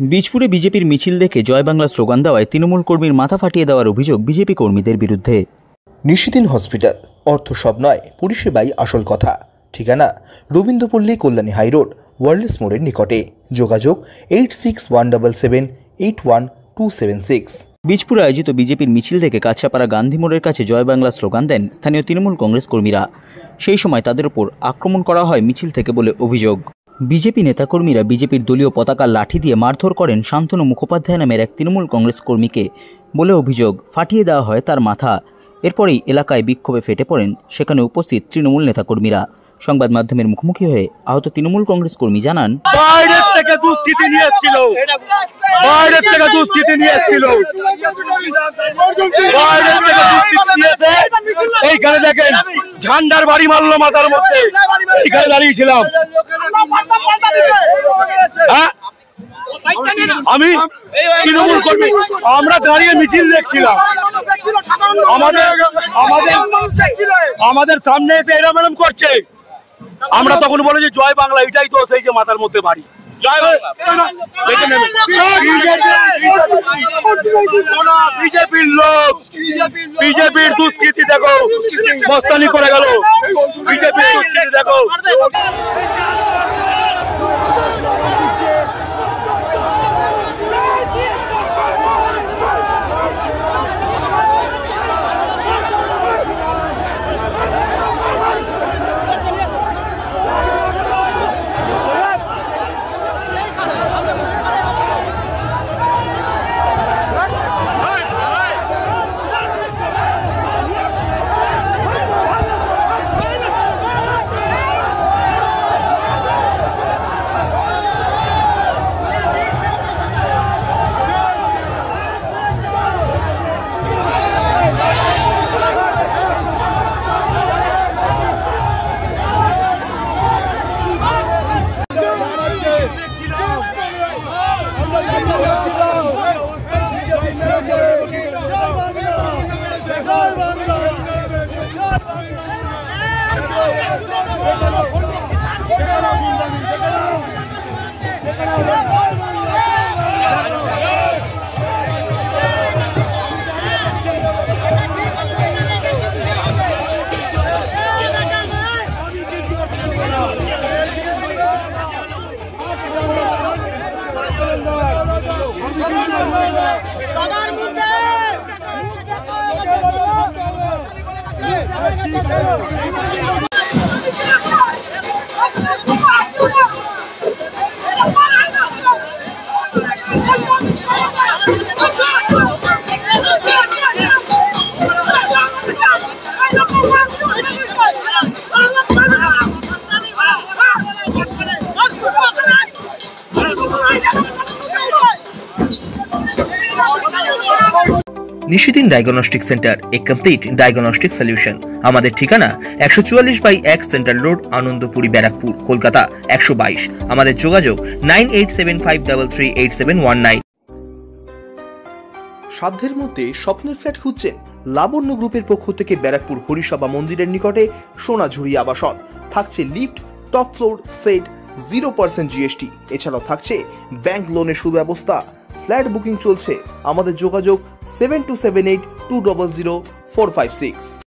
বীজপুরে বিজেপির মিছিল দেখে জয় বাংলা স্লোগান দেওয়ায় তৃণমূল কর্মীর মাথা ফাটিয়ে দেওয়ার অভিযোগ বিজেপি কর্মীদের বিরুদ্ধে। নিশিদিন হসপিটাল, অর্থ সব নয়, পরিষেবাই আসল কথা। ঠিকানা রবীন্দ্রপল্লী, কল্যাণী হাইরোড, ওয়ার্ল্ডস মোড়ের নিকটে। যোগাযোগ 8617781276। বীজপুরে আয়োজিত বিজেপির মিছিল দেখে কাছাপাড়া গান্ধী মোড়ের কাছে জয় বাংলা স্লোগান দেন স্থানীয় তৃণমূল কংগ্রেস কর্মীরা। সেই সময় তাদের উপর আক্রমণ করা হয় মিছিল থেকে বলে অভিযোগ। বিজেপি নেতাকর্মীরা বিজেপির দলীয় পতাকার লাঠি দিয়ে মারধর করেন শান্তনু মুখোপাধ্যায় নামের এক তৃণমূল কংগ্রেস কর্মীকে বলে অভিযোগ। ফাটিয়ে দেওয়া হয় তার মাথা। এরপরেই এলাকায় বিক্ষোভে ফেটে পড়েন সেখানে উপস্থিত তৃণমূল নেতাকর্মীরা। সংবাদ মাধ্যমের মুখোমুখি হয়ে আহত তৃণমূল কংগ্রেস কর্মী জানান, বাইরের থেকে দুষ্কৃতী নিয়ে এসেছিল, এইখানে দেখেন ঝান্ডার বাড়ি মারলো মাথার মধ্যে। এইখানে দাঁড়িয়েছিলাম আমি, তৃণমূল কর্মী, আমরা দাঁড়িয়ে মিছিল দেখছিলাম। আমাদের সামনে এসে এরা ম্যাডাম করছে। আমরা তখন বলে যে জয় বাংলা, এটাই তো সেই যে মাথার মধ্যে বাড়ি। বিজেপির লোক, বিজেপির দুষ্কৃতি দেখো, মস্তানি করে গেল। বিজেপির দুষ্কৃতি দেখো। নিশিদিন ডায়াগনস্টিক সেন্টার, এ কমপ্লিট ডায়াগনস্টিক সলিউশন। আমাদের ঠিকানা 144/1 সেন্ট্রাল রোড, আনন্দপুরি, ব্যারাকপুর, কলকাতা 122। আমাদের যোগাযোগ 9875338719। সাধ্যের মধ্যে স্বপ্নের ফ্ল্যাট খুঁজছেন? লাবণ্য গ্রুপের পক্ষ থেকে ব্যারাকপুর হরিসভা মন্দিরের নিকটে সোনাঝুরি আবাসন। থাকছে lift, top floor, set, 0% GST। এছাড়াও থাকছে ব্যাংক লোনের সুব্যবস্থা। ফ্ল্যাট বুকিং চলছে। আমাদের যোগাযোগ 7278200456।